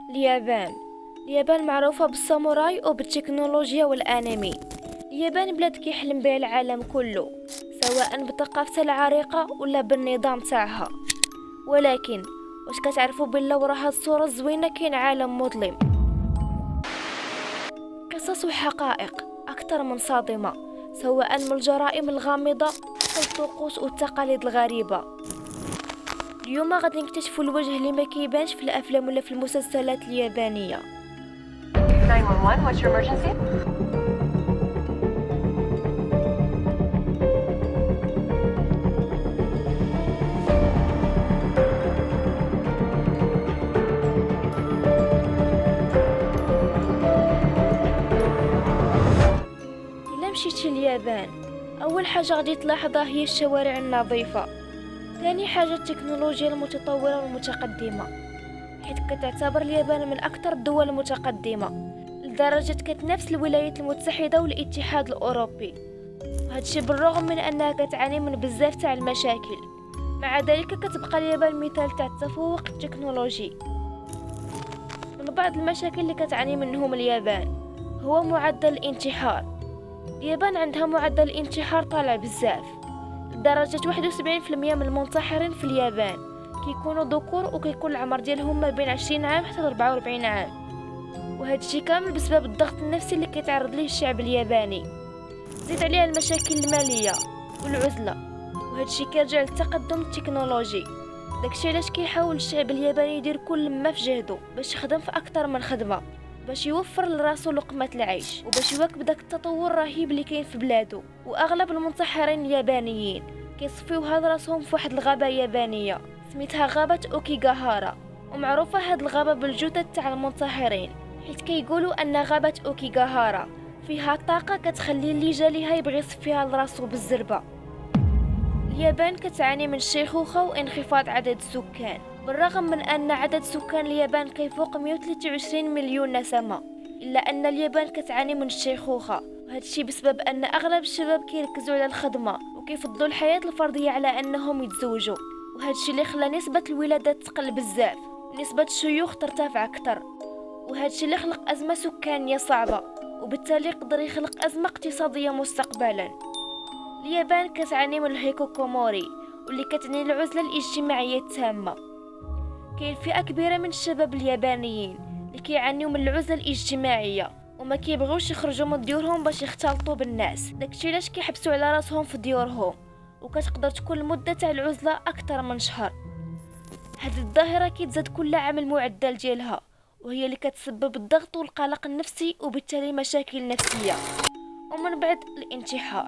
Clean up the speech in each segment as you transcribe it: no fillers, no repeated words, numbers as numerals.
اليابان معروفة بالساموراي وبالتكنولوجيا والانمي. اليابان بلاد كيحلم بها العالم كله، سواء بثقافتها العريقة ولا بالنظام تاعها. ولكن واش كتعرفوا بلا ورا هاد الصورة الزوينة كاين عالم مظلم؟ قصص وحقائق أكثر من صادمة، سواء من الجرائم الغامضة حتى الطقوس والتقاليد الغريبة. اليوم غادي نكتشفوا الوجه اللي ما كيبانش في الأفلام ولا في المسلسلات اليابانية. 911, what's your emergency? إلا مشيتي اليابان، أول حاجة غادي تلاحظها هي الشوارع النظيفة. ثاني حاجة التكنولوجيا المتطورة والمتقدمة، حيث كتعتبر اليابان من أكثر الدول المتقدمة لدرجة كتنافس الولايات المتحدة والاتحاد الأوروبي. وهادشي بالرغم من أنها كتعاني من بزاف تاع المشاكل، مع ذلك كتبقى اليابان مثال تاع التفوق التكنولوجي. من بعض المشاكل اللي كتعاني منهم اليابان هو معدل الانتحار. اليابان عندها معدل الانتحار طالع بزاف، لدرجة 71% من المنتحرين في اليابان كيكونوا ذكور، وكيكون العمر ديالهم ما بين 20 عام حتى 44 عام. وهذا الشيء كامل بسبب الضغط النفسي اللي كيتعرض ليه الشعب الياباني. زيد عليها المشاكل المالية والعزلة، وهذا الشيء كيرجع للتقدم التكنولوجي. داكشي علاش كيحاول الشعب الياباني يدير كل ما في جهده باش يخدم في اكثر من خدمة، باش يوفر لراسو لقمة العيش وباش يواكب داك التطور الرهيب اللي كاين في بلادو. واغلب المنتحرين اليابانيين كيصفيو هاد راسهم في واحد الغابة يابانية سميتها غابة اوكيغاهارا، ومعروفة هاد الغابة بالجثث تاع المنتحرين، حيت كيقولوا ان غابة اوكيغاهارا فيها طاقة كتخلي اللي جا ليها يبغي يصفيها لراسو بالزربة. اليابان كتعاني من الشيخوخة وانخفاض عدد السكان، بالرغم من أن عدد سكان اليابان كيفوق 123 مليون نسمة، إلا أن اليابان كتعاني من الشيخوخة. وهذا الشيء بسبب أن أغلب الشباب كيركزوا على الخدمة وكيفضلوا الحياة الفردية على أنهم يتزوجوا، وهذا الشيء اللي خلى نسبة الولادات تقل بزاف ونسبة الشيوخ ترتفع أكثر. وهذا الشيء اللي خلق أزمة سكانية صعبة، وبالتالي يقدر يخلق أزمة اقتصادية مستقبلا. اليابان كتعاني من الهيكوكوموري، واللي كتعني العزلة الاجتماعية التامة. كاين فئة كبيرة من الشباب اليابانيين اللي كيعانيو من العزلة الاجتماعية وما كيبغيوش يخرجوا من ديورهم باش يختلطوا بالناس، داكشي علاش كيحبسوا على راسهم في ديورهم، وكتقدر تكون المدة تاع العزلة أكثر من شهر. هذه الظاهرة كيتزاد كل عام المعدل ديالها، وهي اللي كتسبب الضغط والقلق النفسي وبالتالي مشاكل نفسية، ومن بعد الانتحار.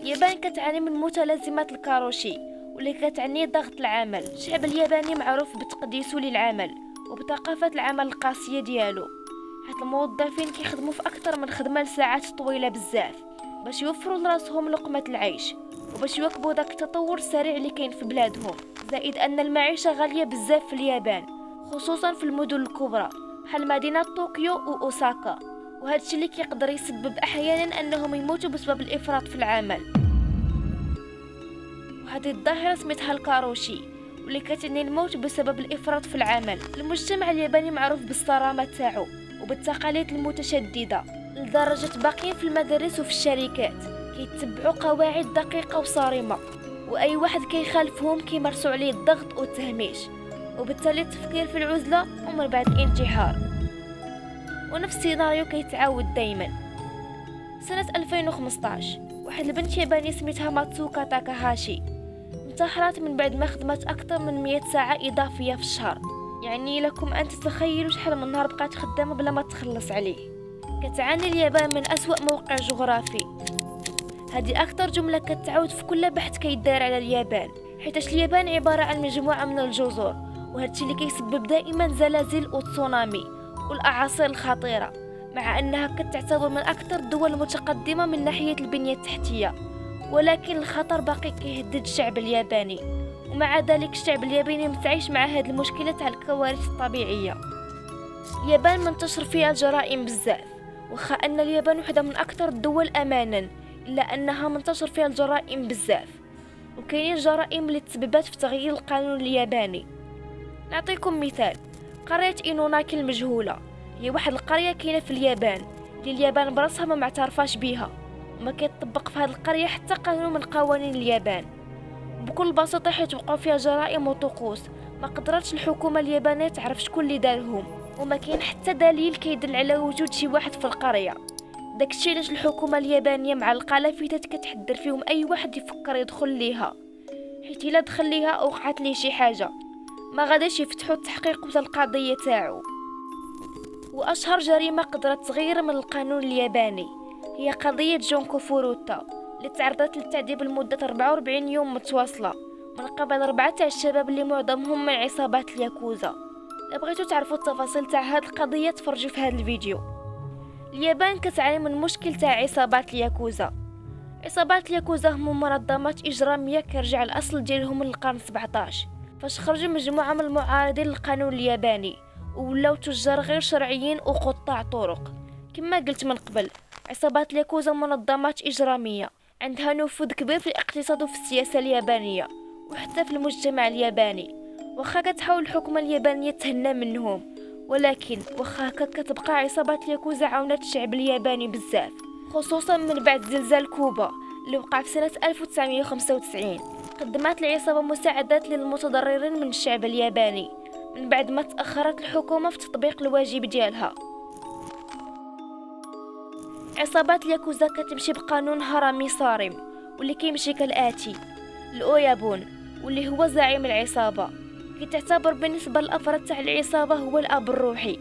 اليابان كتعاني من متلازمات الكاروشي، واللي كتعني ضغط العمل. الشعب الياباني معروف بتقديسه للعمل وبثقافة العمل القاسية ديالو، حيت الموظفين كيخدموا في أكثر من خدمة لساعات طويلة بزاف باش يوفروا لراسهم لقمة العيش وباش يواكبوا داك التطور السريع اللي كاين في بلادهم. زائد أن المعيشة غالية بزاف في اليابان، خصوصا في المدن الكبرى بحال مدينة طوكيو وأوساكا، وهذا الشيء اللي كيقدر يسبب أحيانا أنهم يموتوا بسبب الإفراط في العمل. وهذه الظاهرة سميتها الكاروشي، واللي كتعني الموت بسبب الإفراط في العمل. المجتمع الياباني معروف بالصرامة تاعو وبالتقاليد المتشددة، لدرجة باقيين في المدارس وفي الشركات كيتبعوا قواعد دقيقة وصارمة، وأي واحد كيخالفهم كيمارسوا عليه الضغط والتهميش، وبالتالي التفكير في العزلة ومن بعد الانتحار. ونفس السيناريو كيتعاود دايما. سنة 2015 واحد البنت يابانية سميتها ماتسوكا تاكاهاشي انتحرت من بعد ما خدمت أكثر من 100 ساعة إضافية في الشهر. يعني لكم أن تتخيلوا شحال من نهار بقات خدامة بلا ما تخلص عليه. كتعاني اليابان من أسوأ موقع جغرافي. هذه أكثر جملة كتعاود في كل بحث كيدار على اليابان، حيتاش اليابان عبارة عن مجموعة من الجزر، وهذا الشيء اللي كيسبب دائما زلازل وتسونامي والأعاصير الخطيرة، مع أنها كتعتبر من أكثر الدول المتقدمة من ناحية البنية التحتية. ولكن الخطر باقي كيهدد الشعب الياباني، ومع ذلك الشعب الياباني متعايش مع هذه المشكلة تاع الكوارث الطبيعية. اليابان منتشر فيها الجرائم بزاف، وخا أن اليابان واحدة من أكثر الدول أمانا، إلا أنها منتشر فيها الجرائم بزاف، وكاينين الجرائم اللي تسببت في تغيير القانون الياباني. نعطيكم مثال. قرية إينوناكي المجهولة هي واحد القرية كاينة في اليابان، اللي اليابان براسها ما معترفاش بيها، وما كيطبق في هذه القرية حتى قانون من قوانين اليابان. بكل بساطة حيت وقعوا فيها جرائم وطقوس ما قدرتش الحكومة اليابانية تعرف شكون اللي دارهم، وما كاين حتى دليل كيدل على وجود شي واحد في القرية. داكشي علاش الحكومة اليابانية مع القلافيتات كتحذر فيهم اي واحد يفكر يدخل ليها، حيت الا دخل ليها او وقعت ليه شي حاجة ما غاداش يفتحوا التحقيق وتا القضية تاعو. واشهر جريمة قدرت تغير من القانون الياباني هي قضية جونكو فوروتا، اللي تعرضت للتعذيب لمدة 44 يوم متواصلة من قبل 4 تاع الشباب اللي معظمهم من عصابات الياكوزا. إلا بغيتو تعرفوا التفاصيل تاع هاد القضية تفرجوا في هذا الفيديو. اليابان كتعاني من مشكل تاع عصابات الياكوزا. عصابات الياكوزا هم منظمات إجرامية كيرجع الأصل ديالهم للقرن 17، فاش خرجوا مجموعة من المعارضين للقانون الياباني ولاو تجار غير شرعيين وقطاع طرق. كما قلت من قبل، عصابات الياكوزا منظمات إجرامية عندها نفوذ كبير في الاقتصاد وفي السياسة اليابانية وحتى في المجتمع الياباني. واخا كتحاول الحكومة اليابانية تهنى منهم، ولكن واخا هكا كتبقى عصابات الياكوزا عاونات الشعب الياباني بزاف، خصوصا من بعد زلزال كوبا اللي وقع في سنة 1995. قدمت العصابة مساعدات للمتضررين من الشعب الياباني من بعد ما تأخرت الحكومة في تطبيق الواجب ديالها. عصابات الياكوزا كتمشي بقانون هرمي صارم واللي كيمشي كالآتي: الأويابون واللي هو زعيم العصابة كيتعتبر بالنسبة للأفراد تاع العصابة هو الأب الروحي.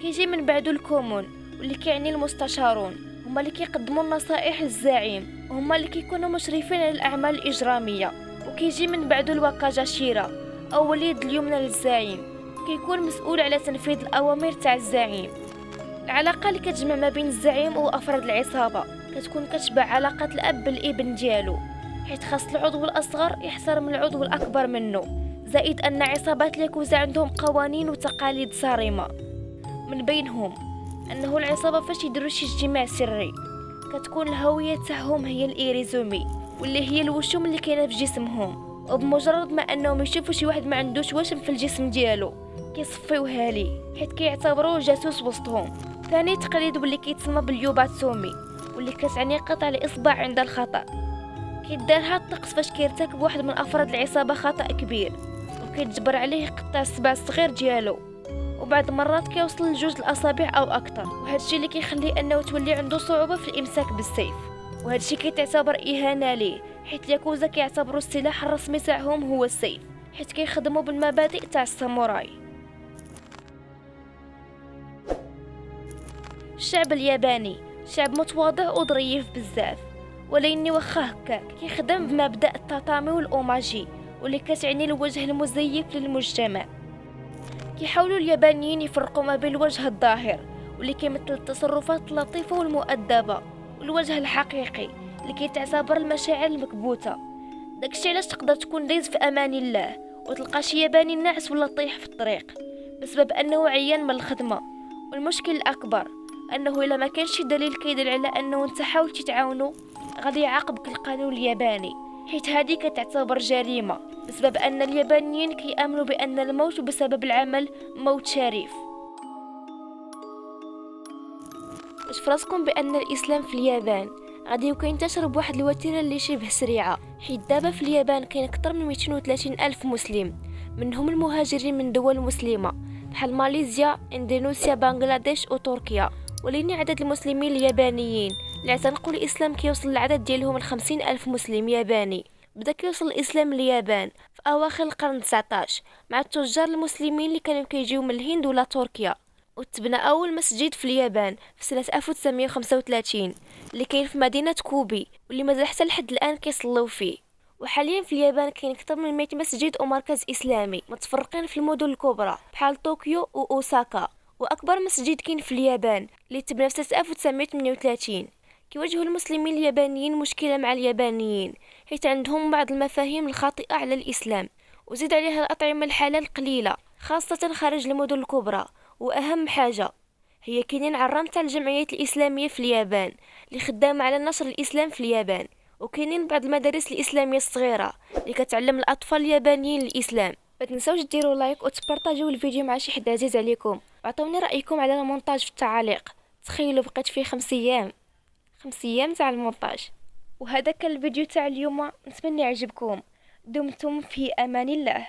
كيجي من بعدو الكومون واللي كيعني المستشارون، هما اللي كيقدموا النصائح للزعيم وهما اللي كيكونوا مشرفين على الأعمال الإجرامية. وكيجي من بعدو الواكاجاشيرا أو وليد اليمنى للزعيم، كيكون مسؤول على تنفيذ الأوامر تاع الزعيم. العلاقة اللي كتجمع ما بين الزعيم وأفراد العصابة كتكون كتشبه علاقة الأب بالابن ديالو، حيت خاص العضو الأصغر يحترم العضو الأكبر منه. زائد أن عصابات الياكوزا عندهم قوانين وتقاليد صارمة، من بينهم أنه العصابة فاش يديروا شي اجتماع سري كتكون الهوية تاعهم هي الإيريزومي، واللي هي الوشوم اللي كاينة في جسمهم، وبمجرد ما أنهم يشوفوا شي واحد ما عندوش وشم في الجسم ديالو كيصفيوها ليه، حيت كيعتبروه جاسوس وسطهم. ثاني تقليد واللي كيتسمى باليوباتسومي، واللي كتعني قطع الإصبع عند الخطأ. كيدار هاد الطقس فاش كيرتكب واحد من أفراد العصابة خطأ كبير وكيتجبر عليه يقطع الصبع الصغير ديالو، وبعض المرات كيوصل لجوج الأصابع أو أكثر، وهادشي اللي كيخليه أنه تولي عنده صعوبة في الإمساك بالسيف. وهادشي كيتعتبر إهانة ليه، حيت الياكوزا كيعتبروا السلاح الرسمي تاعهم هو السيف، حيت كيخدموا بالمبادئ تاع الساموراي. الشعب الياباني شعب متواضع وظريف بزاف، ولكن واخا هكاك كيخدم بمبدأ التطامي والأوماجي واللي كتعني الوجه المزيف للمجتمع. كيحاولوا اليابانيين يفرقوا ما بين الوجه الظاهر واللي كيمثل التصرفات اللطيفة والمؤدبة والوجه الحقيقي اللي كيتعتبر المشاعر المكبوتة. داكشي علاش تقدر تكون دايز في امان الله وتلقى شي ياباني ناعس ولا طيح في الطريق بسبب انه عيان من الخدمة. والمشكل الاكبر انه الا ما كانش دليل كيدل على انه انت حاولتي تعاونو غادي يعاقبك القانون الياباني، حيت هذه كتعتبر جريمة بسبب ان اليابانيين كيامنوا بان الموت بسبب العمل موت شريف. واش فراسكم بان الاسلام في اليابان غادي ينتشر بواحد الوتيره اللي شبه سريعه، حيت دابا في اليابان كاين اكثر من 230 الف مسلم، منهم المهاجرين من دول مسلمه بحال ماليزيا، اندونيسيا، بنغلاديش وتركيا. ولكن عدد المسلمين اليابانيين اللي اعتنقوا الاسلام كيوصل العدد ديالهم ل 50 الف مسلم ياباني. بدا كيوصل الاسلام لليابان في اواخر القرن 19 مع التجار المسلمين اللي كانوا كيجيو من الهند ولا تركيا، وتبنى اول مسجد في اليابان في سنه 1935 اللي كاين في مدينه كوبي واللي مازال حتى لحد الان كيصلوا فيه. وحاليا في اليابان كاين اكثر من 100 مسجد ومركز اسلامي متفرقين في المدن الكبرى بحال طوكيو واوساكا. واكبر مسجد كاين في اليابان اللي تبنى في سنه 1938. كيواجهوا المسلمين اليابانيين مشكله مع اليابانيين حيت عندهم بعض المفاهيم الخاطئه على الاسلام، وزيد عليها الاطعمه الحلال قليله خاصه خارج المدن الكبرى. واهم حاجه هي كاينين عرام تاع الجمعيات الاسلاميه في اليابان اللي خدامه على نشر الاسلام في اليابان، وكاينين بعض المدارس الاسلاميه الصغيره اللي كتعلم الاطفال اليابانيين الاسلام. ما تنساوش ديروا لايك وتبارطاجيو الفيديو مع شي حد عزيز عليكم. عطوني رايكم على المونتاج في التعاليق. تخيلوا بقيت فيه 5 ايام، 5 ايام تاع المونتاج. وهذا كان الفيديو تاع اليوم، نتمنى يعجبكم. دمتم في امان الله.